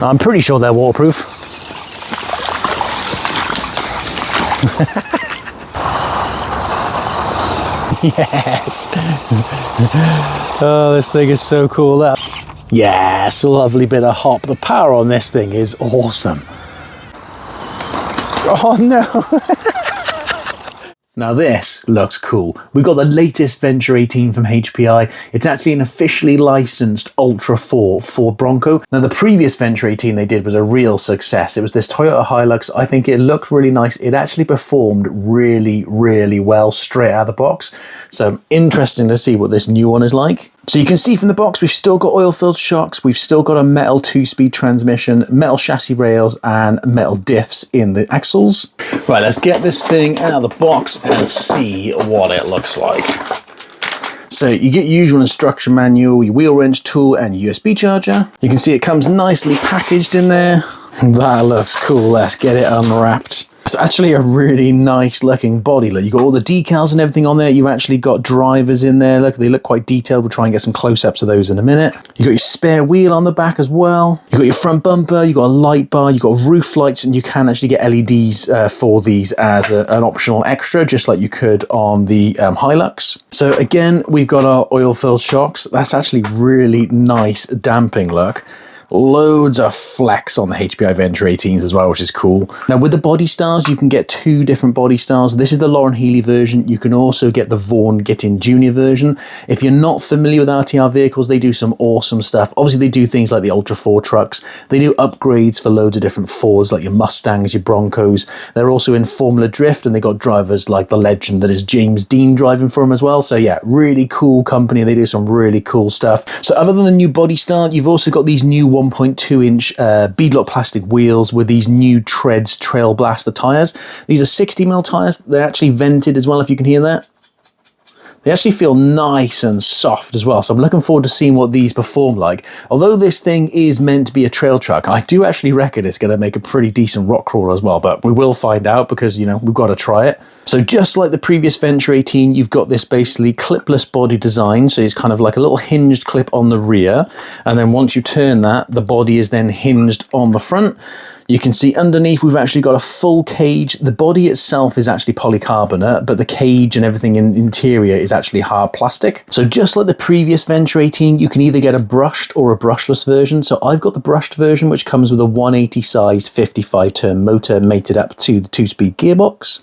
I'm pretty sure they're waterproof. Yes. Oh, this thing is so cool. Yes, a lovely bit of hop. The power on this thing is awesome. Oh no. Now this looks cool. We've got the latest Venture 18 from HPI. It's actually an officially licensed Ultra 4 for Bronco. Now the previous Venture 18 they did was a real success. It was this Toyota Hilux. I think it looked really nice. It actually performed really, really well straight out of the box. So interesting to see what this new one is like. So you can see from the box, we've still got oil-filled shocks, we've still got a metal 2-speed transmission, metal chassis rails, and metal diffs in the axles. Right, let's get this thing out of the box and see what it looks like. So you get your usual instruction manual, your wheel wrench tool, and your USB charger. You can see it comes nicely packaged in there. That looks cool. Let's get it unwrapped. It's actually a really nice looking body. Look, you've got all the decals and everything on there. You've actually got drivers in there. Look, they look quite detailed. We'll try and get some close-ups of those in a minute. You've got your spare wheel on the back as well. You've got your front bumper. You've got a light bar. You've got roof lights, and you can actually get LEDs for these as an optional extra, just like you could on the Hilux. So again, we've got our oil-filled shocks. That's actually really nice damping look. Loads of flex on the HPI Venture 18s as well, which is cool. Now with the body styles, you can get 2 different body styles. This is the Lauren Healy version. You can also get the Vaughan Gittin Jr. version. If you're not familiar with RTR vehicles, they do some awesome stuff. Obviously, they do things like the Ultra 4 trucks. They do upgrades for loads of different Fords, like your Mustangs, your Broncos. They're also in Formula Drift, and they got drivers like the legend that is James Dean driving for them as well. So yeah, really cool company. They do some really cool stuff. So other than the new body style, you've also got these new 1.2-inch Beadlock plastic wheels with these new Treadz Trailblaster tyres. These are 60mm tyres. They're actually vented as well, if you can hear that. They actually feel nice and soft as well, so I'm looking forward to seeing what these perform like. Although this thing is meant to be a trail truck, I do actually reckon it's going to make a pretty decent rock crawler as well, but we will find out because, you know, we've got to try it. So just like the previous Venture 18, you've got this basically clipless body design, so it's kind of like a little hinged clip on the rear, and then once you turn that, the body is then hinged on the front. You can see underneath we've actually got a full cage. The body itself is actually polycarbonate, but the cage and everything in the interior is actually hard plastic. So just like the previous Venture 18, you can either get a brushed or a brushless version. So I've got the brushed version, which comes with a 180 size 55 turn motor mated up to the 2-speed gearbox.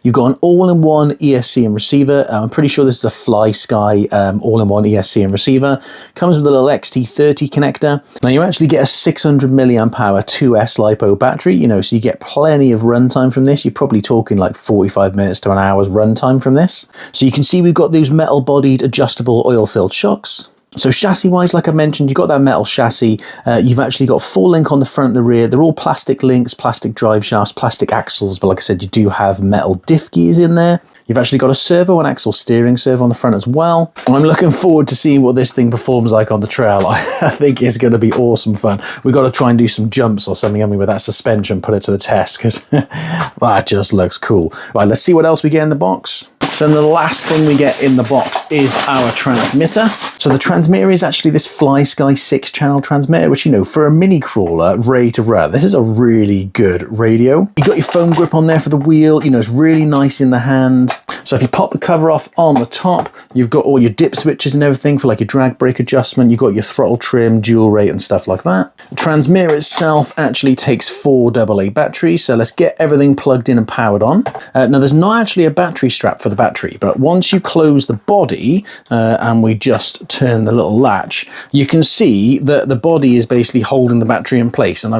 You've got an all-in-one ESC and receiver. I'm pretty sure this is a Flysky all-in-one ESC and receiver. Comes with a little XT30 connector. Now you actually get a 600 milliamp hour 2S Lipo battery, you know, so you get plenty of runtime from this. You're probably talking like 45 minutes to an hour's runtime from this. So you can see we've got those metal bodied adjustable oil filled shocks. So chassis wise, like I mentioned, you've got that metal chassis. You've actually got full link on the front and the rear. They're all plastic links, plastic drive shafts, plastic axles, but like I said, you do have metal diff gears in there. You've actually got a servo and axle steering servo on the front as well. I'm looking forward to seeing what this thing performs like on the trail. I think it's going to be awesome fun. We've got to try and do some jumps or something, I mean, with that suspension, put it to the test, because that just looks cool. Right, let's see what else we get in the box. So then the last thing we get in the box is our transmitter. So the transmitter is actually this Flysky 6-channel transmitter, which, you know, for a mini crawler ready to run, this is a really good radio. You've got your foam grip on there for the wheel, you know, it's really nice in the hand. So if you pop the cover off on the top, you've got all your dip switches and everything for like your drag brake adjustment. You've got your throttle trim, dual rate and stuff like that. The transmitter itself actually takes 4 AA batteries. So let's get everything plugged in and powered on. Now there's not actually a battery strap for the battery, but once you close the body and we just turn the little latch, you can see that the body is basically holding the battery in place. And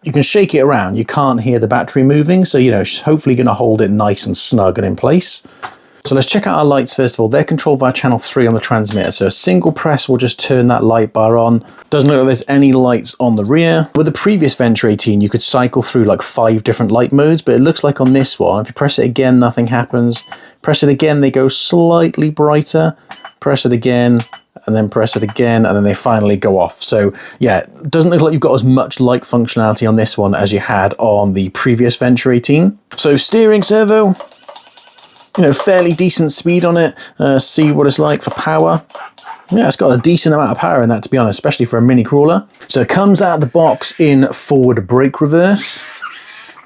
you can shake it around, you can't hear the battery moving, so, you know, hopefully going to hold it nice and snug and in place. So let's check out our lights first of all. They're controlled by channel 3 on the transmitter, so a single press will just turn that light bar on. Doesn't look like there's any lights on the rear. With the previous Venture 18, you could cycle through like 5 different light modes, but it looks like on this one, if you press it again, nothing happens. Press it again, they go slightly brighter. Press it again, and then press it again, and then they finally go off. So yeah, it doesn't look like you've got as much light functionality on this one as you had on the previous Venture 18. So steering servo, you know, fairly decent speed on it. See what it's like for power. Yeah, it's got a decent amount of power in that, to be honest, especially for a mini crawler. So it comes out of the box in forward brake reverse.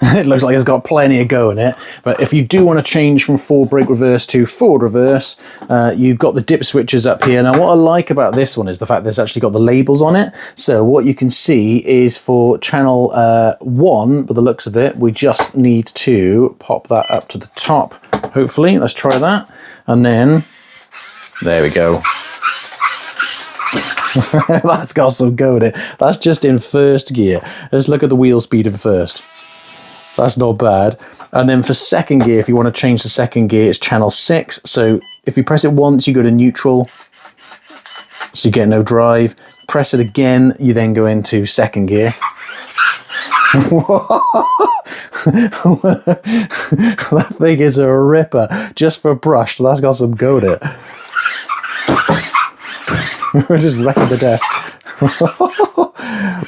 It looks like it's got plenty of go in it, but if you do want to change from forward brake reverse to forward reverse, you've got the dip switches up here. Now what I like about this one is the fact that it's actually got the labels on it. So what you can see is for channel 1, by the looks of it, we just need to pop that up to the top, hopefully. Let's try that. And then, there we go. That's got some go in it. That's just in first gear. Let's look at the wheel speed in first. That's not bad. And then for second gear, if you want to change the second gear, it's channel 6. So if you press it once, you go to neutral. So you get no drive. Press it again, you then go into second gear. That thing is a ripper. Just for brushed, that's got some go in it. We're just wrecking the desk.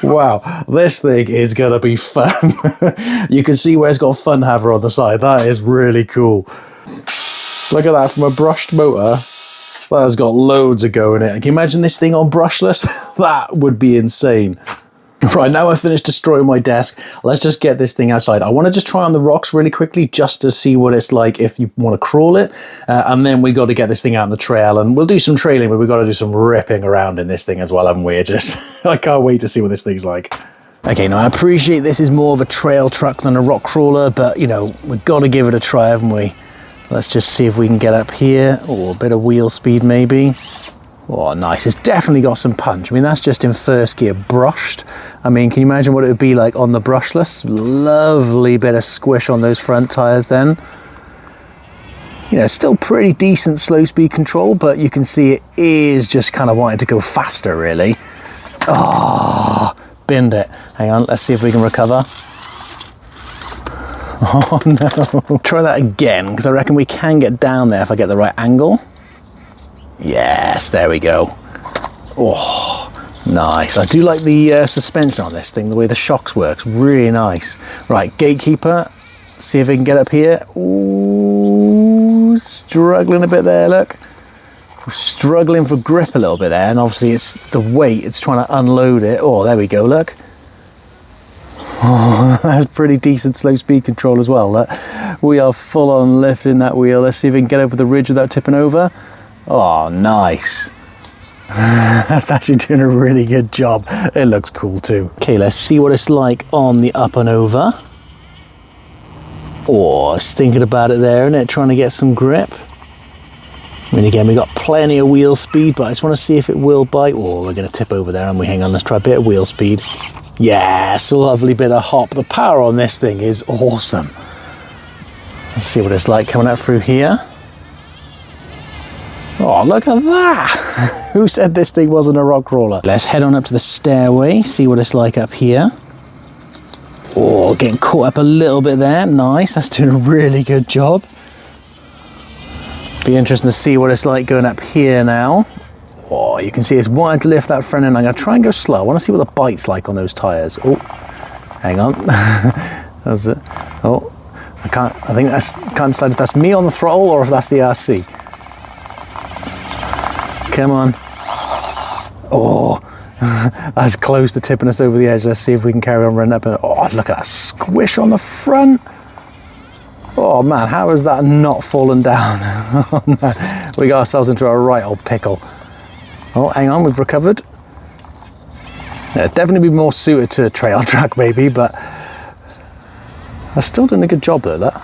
Wow, this thing is gonna be fun. You can see where it's got a fun haver on the side. That is really cool. Look at that, from a brushed motor, that has got loads of go in it. Can you imagine this thing on brushless? That would be insane. Right, now I've finished destroying my desk. Let's just get this thing outside. I want to just try on the rocks really quickly just to see what it's like if you want to crawl it. And then we got to get this thing out on the trail, and we'll do some trailing, but we've got to do some ripping around in this thing as well, haven't we? I can't wait to see what this thing's like. Okay, now I appreciate this is more of a trail truck than a rock crawler, but you know, we've got to give it a try, haven't we? Let's just see if we can get up here. Oh, a bit of wheel speed maybe. Oh, nice. It's definitely got some punch. I mean, that's just in first gear brushed. I mean, can you imagine what it would be like on the brushless? Lovely bit of squish on those front tyres then. You know, still pretty decent slow speed control, but you can see it is just kind of wanting to go faster, really. Oh, binned it. Hang on, let's see if we can recover. Oh, no. Try that again, because I reckon we can get down there if I get the right angle. Yes, there we go. Oh, nice. I do like the suspension on this thing, the way the shocks works, really nice. Right, gatekeeper, see if we can get up here. Ooh, struggling a bit there, look. We're struggling for grip a little bit there, and obviously it's the weight, it's trying to unload it. Oh, there we go, look. Oh, that's pretty decent slow speed control as well. Look. We are full on lifting that wheel. Let's see if we can get over the ridge without tipping over. Oh, nice. That's actually doing a really good job. It looks cool too. Okay, let's see what it's like on the up and over. Oh, it's thinking about it there, isn't it? Trying to get some grip. I mean, again, we got plenty of wheel speed, but I just want to see if it will bite. Oh, we're going to tip over there, and we hang on. Let's try a bit of wheel speed. Yes, a lovely bit of hop. The power on this thing is awesome. Let's see what it's like coming out through here. Oh, look at that! Who said this thing wasn't a rock crawler? Let's head on up to the stairway, see what it's like up here. Oh, getting caught up a little bit there. Nice, that's doing a really good job. Be interesting to see what it's like going up here now. Oh, you can see it's wanting to lift that front end. I'm going to try and go slow. I want to see what the bite's like on those tyres. Oh, hang on. That's it. Oh, I think that's, can't decide if that's me on the throttle or if that's the RC. Come on. Oh, that's close to tipping us over the edge. Let's see if we can carry on running up. Oh, look at that squish on the front. Oh man, how has that not fallen down? Oh, no. We got ourselves into a right old pickle. Oh, hang on, we've recovered. Yeah, definitely be more suited to a trail track maybe, but that's still doing a good job though, look.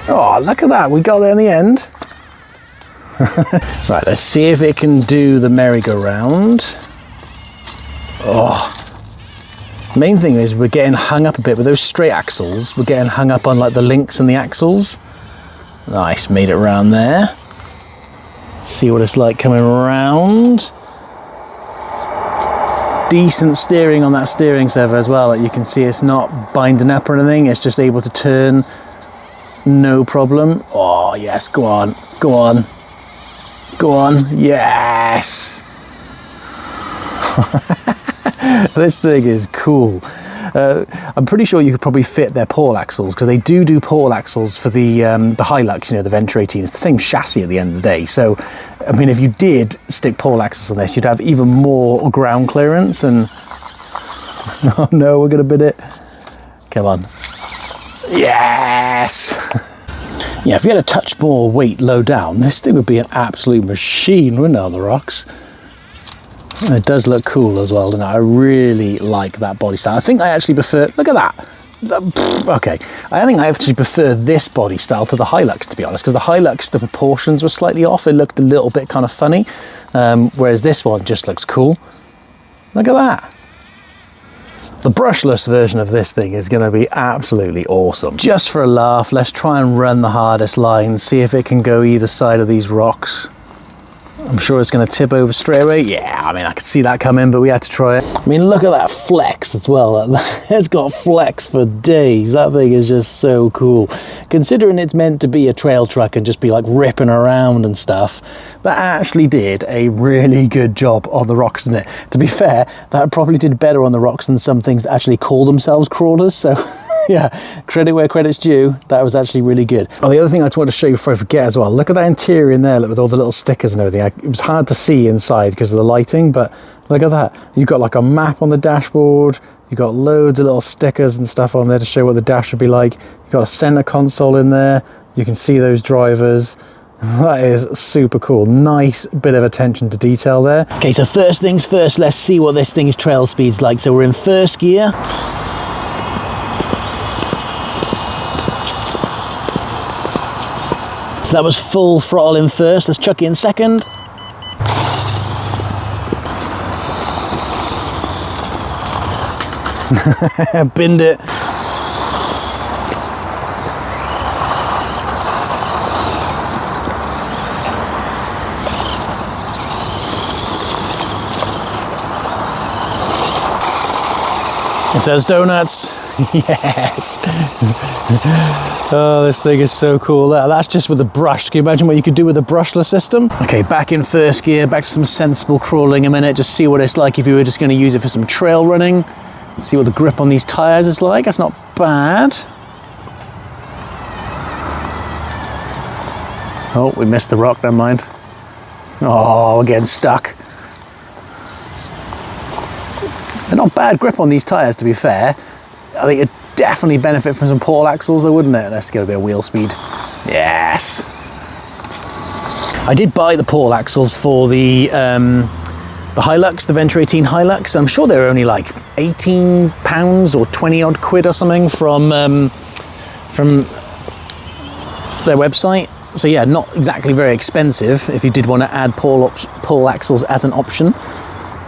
Oh, look at that, we got there in the end. Right, let's see if it can do the merry-go-round. Oh, main thing is we're getting hung up a bit with those straight axles. We're getting hung up on like the links and the axles. Nice, made it around there. See what it's like coming around. Decent steering on that steering servo as well. Like you can see it's not binding up or anything. It's just able to turn, no problem. Oh yes, go on, go on. Go on, yes! This thing is cool. I'm pretty sure you could probably fit their Paul axles, because they do Paul axles for the Hilux, you know, the Venture 18. It's the same chassis at the end of the day. So, I mean, if you did stick Paul axles on this, you'd have even more ground clearance. And oh no, we're gonna bid it. Come on. Yes. Yeah, if you had a touch more weight low down, this thing would be an absolute machine, wouldn't it, on the rocks? And it does look cool as well, doesn't it? I really like that body style. I think I actually prefer, look at that. Okay, I think I actually prefer this body style to the Hilux, to be honest, because the Hilux, the proportions were slightly off. It looked a little bit kind of funny, whereas this one just looks cool. Look at that. The brushless version of this thing is going to be absolutely awesome. Just for a laugh, let's try and run the hardest line, see if it can go either side of these rocks. I'm sure it's going to tip over straight away. Yeah, I mean, I could see that coming, but we had to try it. I mean, look at that flex as well. It's got flex for days. That thing is just so cool. Considering it's meant to be a trail truck and just be like ripping around and stuff, that actually did a really good job on the rocks, didn't it? To be fair, that probably did better on the rocks than some things that actually call themselves crawlers, so yeah, credit where credit's due. That was actually really good. Oh, the other thing I just wanted to show you before I forget as well, look at that interior in there, look, with all the little stickers and everything. It was hard to see inside because of the lighting, but look at that. You've got like a map on the dashboard, you've got loads of little stickers and stuff on there to show what the dash would be like. You've got a center console in there, you can see those drivers. That is super cool. Nice bit of attention to detail there. Okay, so first things first, let's see what this thing's trail speed's like. So we're in first gear. So that was full throttle in first. Let's chuck it in second. Binned it. It does donuts. Yes. Oh, this thing is so cool. That's just with the brush. Can you imagine what you could do with a brushless system? Okay, back in first gear, back to some sensible crawling a minute. Just see what it's like if you were just going to use it for some trail running. See what the grip on these tyres is like. That's not bad. Oh, we missed the rock, never mind. Oh, we're getting stuck. They're not bad grip on these tyres, to be fair. I think it'd definitely benefit from some Paul axles though, wouldn't it? Let's get a bit of wheel speed. Yes! I did buy the Paul axles for the Hilux, the Venture 18 Hilux. I'm sure they were only like £18 or 20 odd quid or something from their website. So yeah, not exactly very expensive if you did want to add Paul axles as an option.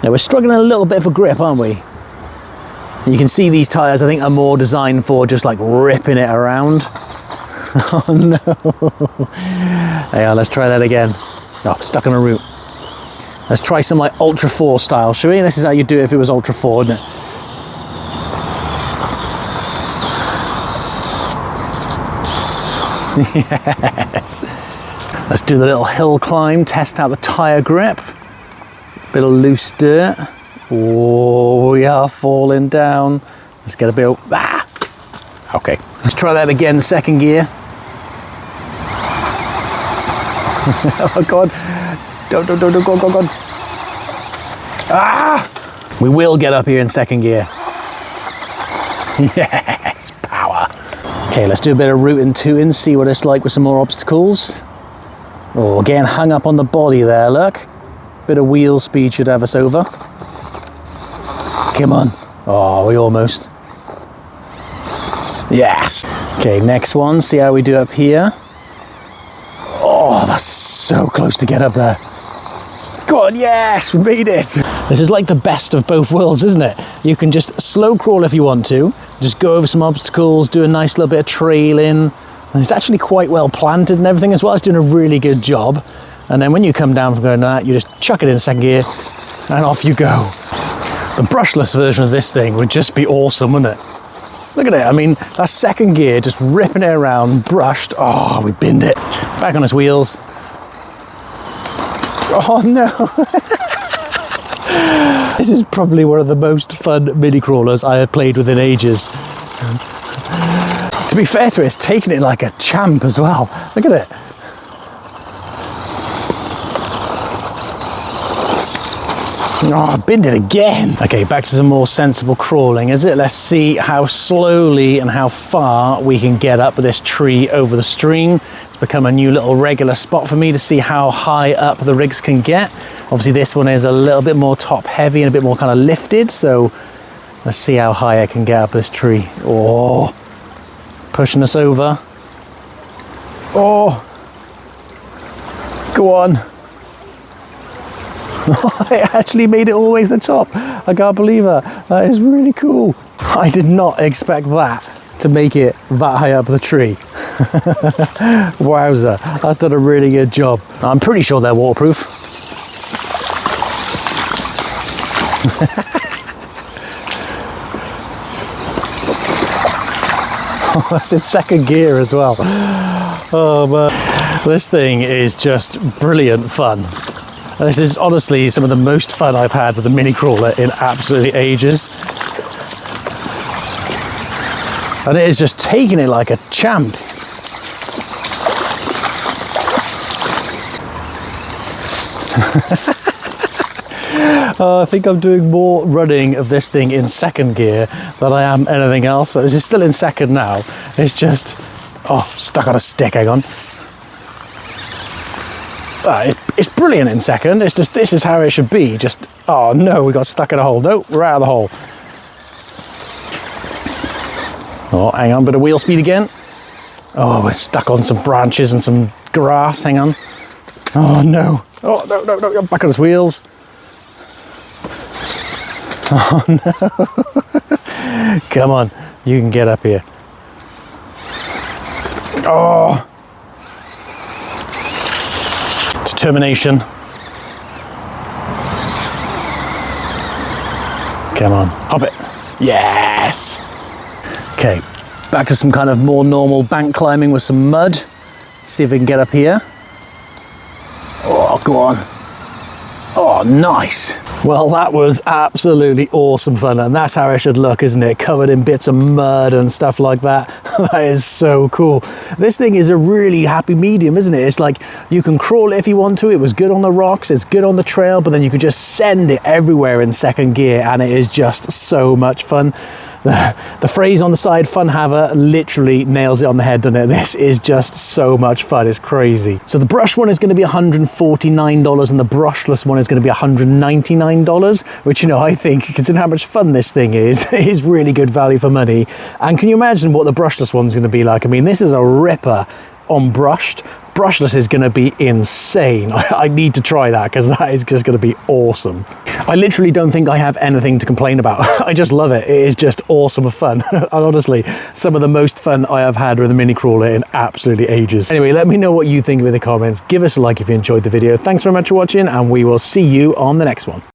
Now we're struggling a little bit for grip, aren't we? You can see these tyres, I think, are more designed for just like ripping it around. Oh no. Hang on, let's try that again. Oh, stuck on a root. Let's try some like Ultra 4 style, shall we? This is how you do it if it was Ultra 4, isn't it? Yes. Let's do the little hill climb, test out the tyre grip. Bit of loose dirt. Oh, we are falling down. Let's get a bit of, okay. Let's try that again, second gear. Oh God. Don't, go. Ah! We will get up here in second gear. Yes, power. Okay, let's do a bit of rooting tooting, see what it's like with some more obstacles. Oh, again, hung up on the body there, look. Bit of wheel speed should have us over. Come on. Oh, we almost. Yes. Okay, next one. See how we do up here. Oh, that's so close to get up there. Go on, yes, we made it. This is like the best of both worlds, isn't it? You can just slow crawl if you want to. Just go over some obstacles, do a nice little bit of trailing. And it's actually quite well planted and everything as well. It's doing a really good job. And then when you come down from going to that, you just chuck it in second gear and off you go. The brushless version of this thing would just be awesome, wouldn't it? Look at it. I mean, that second gear, just ripping it around, brushed. Oh, we binned it. Back on its wheels. Oh, no. This is probably one of the most fun mini crawlers I have played with in ages. To be fair to it, it's taking it like a champ as well. Look at it. Oh, I binned it again. Okay, back to some more sensible crawling, is it? Let's see how slowly and how far we can get up this tree over the stream. It's become a new little regular spot for me to see how high up the rigs can get. Obviously this one is a little bit more top heavy and a bit more kind of lifted, so let's see how high I can get up this tree. Oh, it's pushing us over. Oh, go on. I actually made it all the way to the top. I can't believe that. That is really cool. I did not expect that to make it that high up the tree. Wowza, that's done a really good job. I'm pretty sure they're waterproof. Oh, that's in second gear as well. Oh man, this thing is just brilliant fun. This is honestly some of the most fun I've had with a mini crawler in absolutely ages. And it is just taking it like a champ. Oh, I think I'm doing more running of this thing in second gear than I am anything else. So this is still in second now. It's just, oh, stuck on a stick, hang on. It's brilliant in second. It's just, this is how it should be. Just, oh no, we got stuck in a hole. No, we're out of the hole. Oh, hang on, bit of wheel speed again. Oh, we're stuck on some branches and some grass. Hang on. Oh no. Oh no, no, no, back on his wheels. Oh no. Come on, you can get up here. Oh. Determination. Come on, hop it. Yes. Okay, back to some kind of more normal bank climbing with some mud. See if we can get up here. Oh, go on. Oh, nice. Well, that was absolutely awesome fun, and that's how it should look, isn't it? Covered in bits of mud and stuff like that. That is so cool. This thing is a really happy medium, isn't it? It's like you can crawl it if you want to. It was good on the rocks, it's good on the trail, but then you can just send it everywhere in second gear, and it is just so much fun. The phrase on the side, fun haver, literally nails it on the head, doesn't it? This is just so much fun, it's crazy. So the brush one is going to be $149 and the brushless one is going to be $199, which, you know, I think, considering how much fun this thing is really good value for money. And can you imagine what the brushless one's going to be like? I mean, this is a ripper on brushed. Brushless is going to be insane. I need to try that because that is just going to be awesome. I literally don't think I have anything to complain about. I just love it. It is just awesome fun. And honestly, some of the most fun I have had with a mini crawler in absolutely ages. Anyway, let me know what you think in the comments. Give us a like if you enjoyed the video. Thanks very much for watching, and we will see you on the next one.